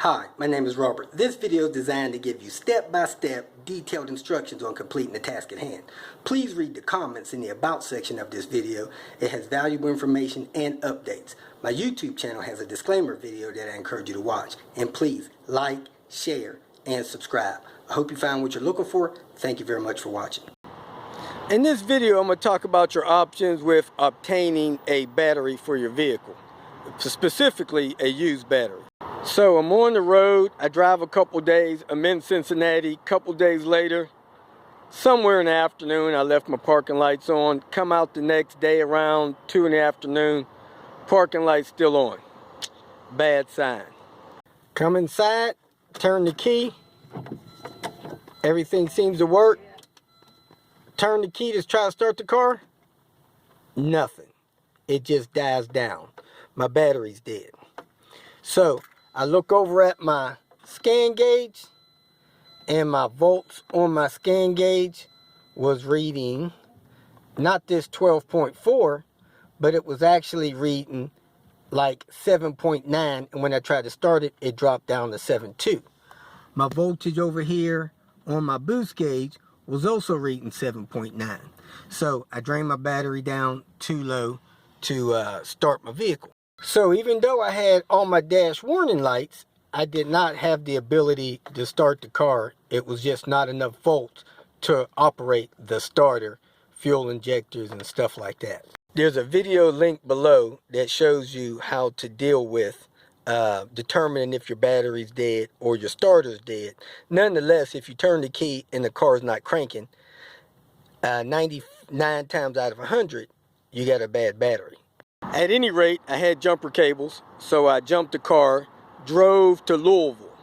Hi, my name is Robert. This video is designed to give you step-by-step detailed instructions on completing the task at hand. Please read the comments in the About section of this video. It has valuable information and updates. My YouTube channel has a disclaimer video that I encourage you to watch. And please like, share, and subscribe. I hope you found what you're looking for. Thank you very much for watching. In this video, I'm going to talk about your options with obtaining a battery for your vehicle, specifically a used battery. So I'm on the road, I drive a couple days, I'm in Cincinnati, a couple days later, somewhere in the afternoon, I left my parking lights on, come out the next day around 2 in the afternoon, parking lights still on. Bad sign. Come inside, turn the key, everything seems to work. Turn the key to try to start the car, nothing. It just dies down. My battery's dead. So I look over at my scan gauge, and my volts on my scan gauge was reading not this 12.4, but it was actually reading like 7.9, and when I tried to start it, it dropped down to 7.2. My voltage over here on my boost gauge was also reading 7.9. So I drained my battery down too low to start my vehicle. So even though I had all my dash warning lights, I did not have the ability to start the car. It was just not enough volts to operate the starter, fuel injectors, and stuff like that. There's a video link below that shows you how to deal with determining if your battery's dead or your starter's dead. Nonetheless, if you turn the key and the car's not cranking, 99 times out of 100, you got a bad battery. At any rate, I had jumper cables, so I jumped the car, drove to Louisville.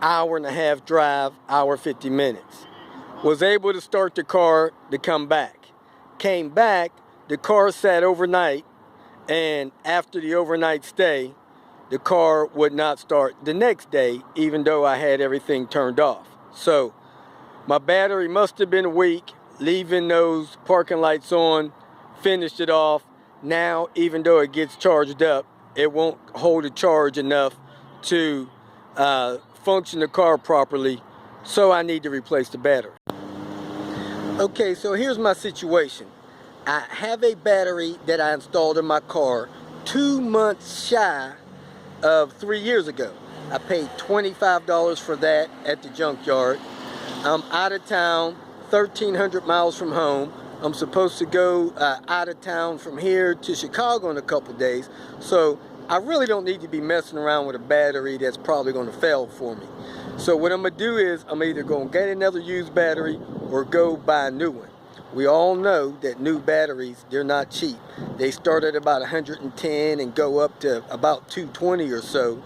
Hour-and-a-half drive, hour 50 minutes. Was able to start the car to come back. Came back, the car sat overnight, and after the overnight stay, the car would not start the next day, even though I had everything turned off. So my battery must have been weak, leaving those parking lights on, finished it off. Now, even though it gets charged up, it won't hold a charge enough to function the car properly, so I need to replace the battery. Okay, so here's my situation. I have a battery that I installed in my car 2 months shy of 3 years ago. I paid $25 for that at the junkyard. I'm out of town, 1,300 miles from home. I'm supposed to go out of town from here to Chicago in a couple days, so I really don't need to be messing around with a battery that's probably going to fail for me. So what I'm going to do is I'm either going to get another used battery or go buy a new one. We all know that new batteries, they're not cheap. They start at about 110 and go up to about 220 or so.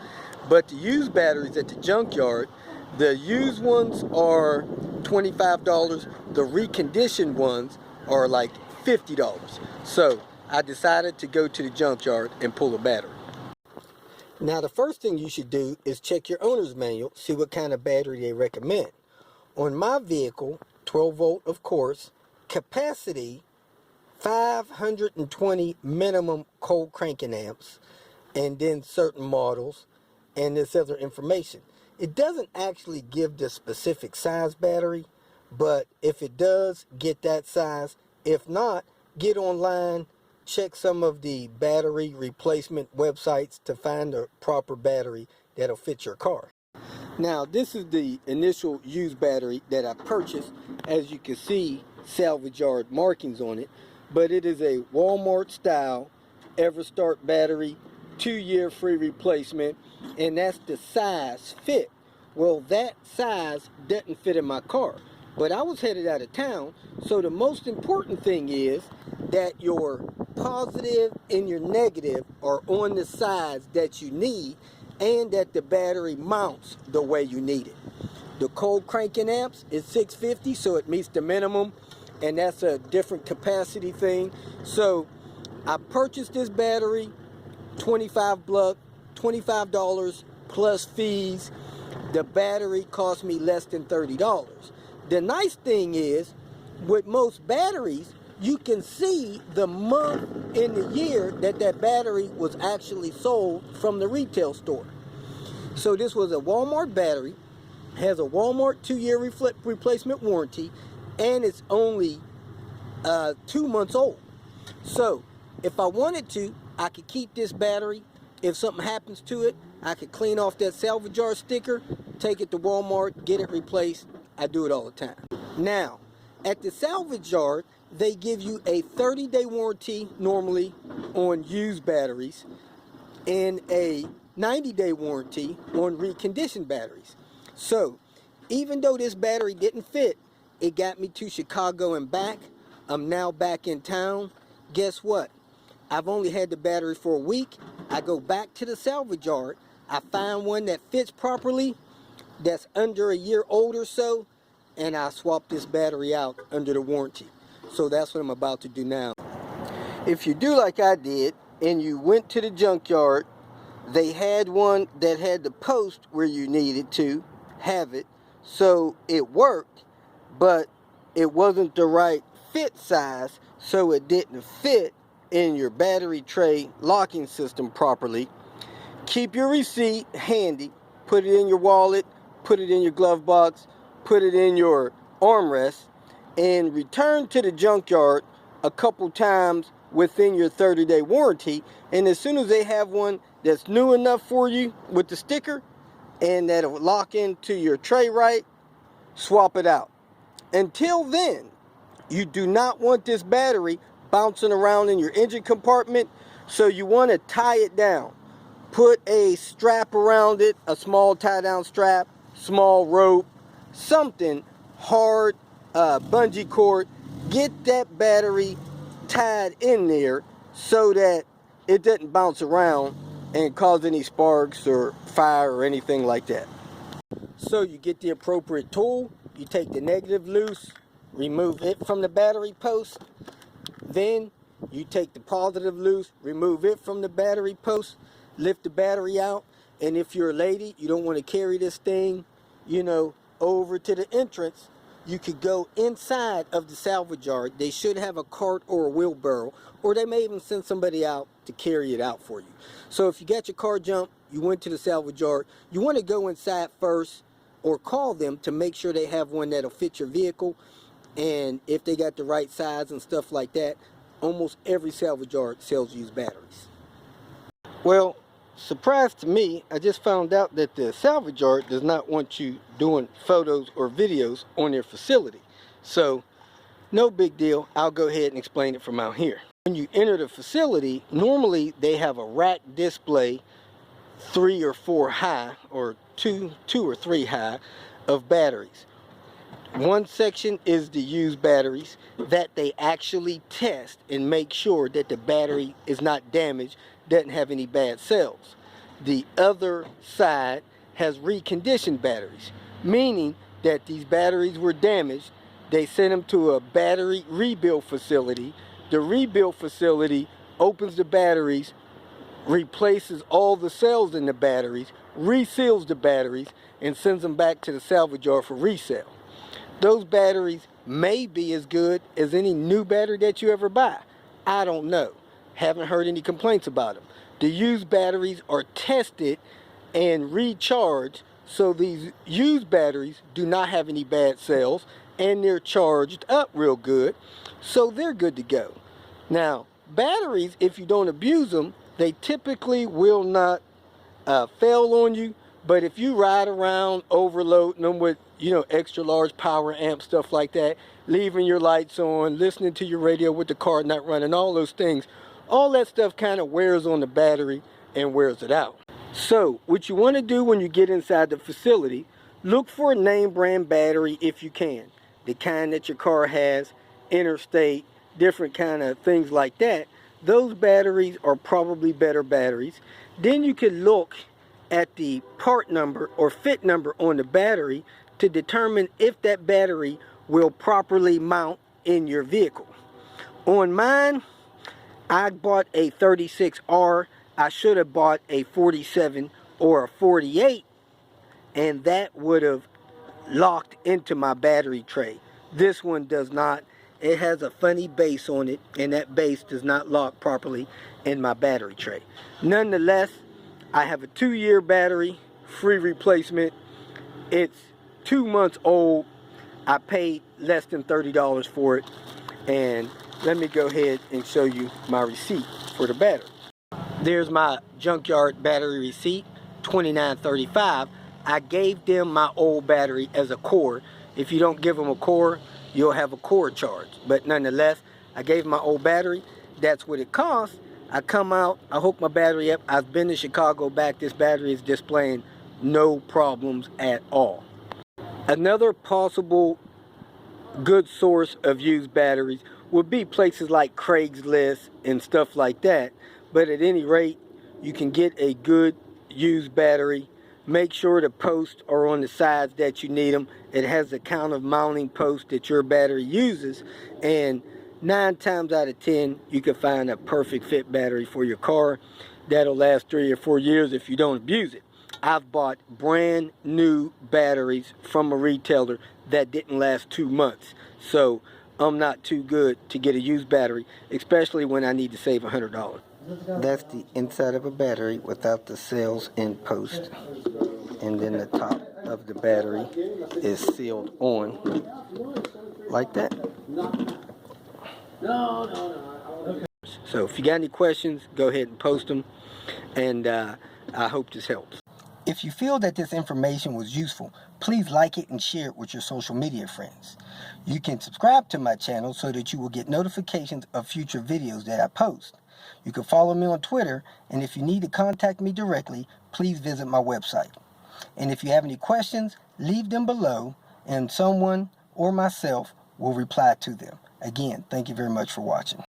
But the used batteries at the junkyard, the used ones are $25. The reconditioned ones are like $50. So I decided to go to the junkyard and pull a battery. Now the first thing you should do is check your owner's manual, see what kind of battery they recommend. On my vehicle, 12 volt of course, capacity 520 minimum cold cranking amps, and then certain models and this other information. It doesn't actually give the specific size battery, but if it does, get that size. If not, get online, check some of the battery replacement websites to find the proper battery that'll fit your car. Now, this is the initial used battery that I purchased. As you can see, salvage yard markings on it, but it is a Walmart style Everstart battery, 2-year free replacement, and that's the size fit. Well, that size didn't fit in my car, but I was headed out of town, so the most important thing is that your positive and your negative are on the size that you need, and that the battery mounts the way you need it. The cold cranking amps is 650, so it meets the minimum, and that's a different capacity thing. So I purchased this battery, $25 plus fees. The battery cost me less than $30. The nice thing is, with most batteries, you can see the month in the year that that battery was actually sold from the retail store. So this was a Walmart battery, has a Walmart 2-year replacement warranty, and it's only 2 months old. So if I wanted to, I could keep this battery. If something happens to it, I could clean off that salvage yard sticker, take it to Walmart, get it replaced. I do it all the time. Now, at the salvage yard, they give you a 30-day warranty normally on used batteries and a 90-day warranty on reconditioned batteries. So even though this battery didn't fit, it got me to Chicago and back. I'm now back in town. Guess what? I've only had the battery for a week. I go back to the salvage yard. I find one that fits properly, that's under a year old or so, and I swap this battery out under the warranty. So that's what I'm about to do now. If you do like I did and you went to the junkyard, they had one that had the post where you needed to have it, so it worked, but it wasn't the right fit size, so it didn't fit in your battery tray locking system properly. Keep your receipt handy, put it in your wallet, put it in your glove box, put it in your armrest, and return to the junkyard a couple times within your 30-day warranty. And as soon as they have one that's new enough for you with the sticker and that'll lock into your tray right, swap it out. Until then, you do not want this battery bouncing around in your engine compartment, so you want to tie it down. Put a strap around it, a small tie-down strap, small rope, something hard, bungee cord. Get that battery tied in there so that it doesn't bounce around and cause any sparks or fire or anything like that. So you get the appropriate tool, you take the negative loose, remove it from the battery post. Then you take the positive loose, remove it from the battery post, lift the battery out, and if you're a lady, you don't want to carry this thing, over to the entrance, you could go inside of the salvage yard. They should have a cart or a wheelbarrow, or they may even send somebody out to carry it out for you. So if you got your car jumped, you went to the salvage yard, you want to go inside first or call them to make sure they have one that'll fit your vehicle. And if they got the right size and stuff like that, almost every salvage yard sells used batteries. Well, surprise to me, I just found out that the salvage yard does not want you doing photos or videos on their facility. So, no big deal. I'll go ahead and explain it from out here. When you enter the facility, normally they have a rack display 3 or 4 high, or two or 3 high of batteries. One section is the used batteries that they actually test and make sure that the battery is not damaged, doesn't have any bad cells. The other side has reconditioned batteries, meaning that these batteries were damaged. They sent them to a battery rebuild facility. The rebuild facility opens the batteries, replaces all the cells in the batteries, reseals the batteries, and sends them back to the salvage yard for resale. Those batteries may be as good as any new battery that you ever buy. I don't know. Haven't heard any complaints about them. The used batteries are tested and recharged, so these used batteries do not have any bad cells, and they're charged up real good, so they're good to go. Now, batteries, if you don't abuse them, they typically will not fail on you. But if you ride around overloading them with, extra large power amp, stuff like that, leaving your lights on, listening to your radio with the car not running, all those things, all that stuff kind of wears on the battery and wears it out. So what you want to do when you get inside the facility, look for a name brand battery if you can. The kind that your car has, Interstate, different kind of things like that. Those batteries are probably better batteries. Then you can look at the part number or fit number on the battery to determine if that battery will properly mount in your vehicle. On mine, I bought a 36R. I should have bought a 47 or a 48, and that would have locked into my battery tray. This one does not. It has a funny base on it, and that base does not lock properly in my battery tray. Nonetheless, I have a 2-year battery free replacement. It's 2 months old. I paid less than $30 for it. And let me go ahead and show you my receipt for the battery. There's my junkyard battery receipt, $29.35. I gave them my old battery as a core. If you don't give them a core, you'll have a core charge. But nonetheless, I gave my old battery. That's what it costs. I come out, I hook my battery up. I've been to Chicago back. This battery is displaying no problems at all. Another possible good source of used batteries would be places like CraigsList and stuff like that. But at any rate, you can get a good used battery. Make sure the posts are on the sides that you need them. It has the count of mounting posts that your battery uses, and 9 times out of 10 you can find a perfect fit battery for your car that'll last 3 or 4 years if you don't abuse it. I've bought brand new batteries from a retailer that didn't last 2 months, so I'm not too good to get a used battery, especially when I need to save $100. That's the inside of a battery without the cells in post, and then the top of the battery is sealed on like that. So if you got any questions, go ahead and post them, and I hope this helps. If you feel that this information was useful, please like it and share it with your social media friends. You can subscribe to my channel so that you will get notifications of future videos that I post. You can follow me on Twitter, and if you need to contact me directly, please visit my website. And if you have any questions, leave them below, and someone or myself will reply to them. Again, thank you very much for watching.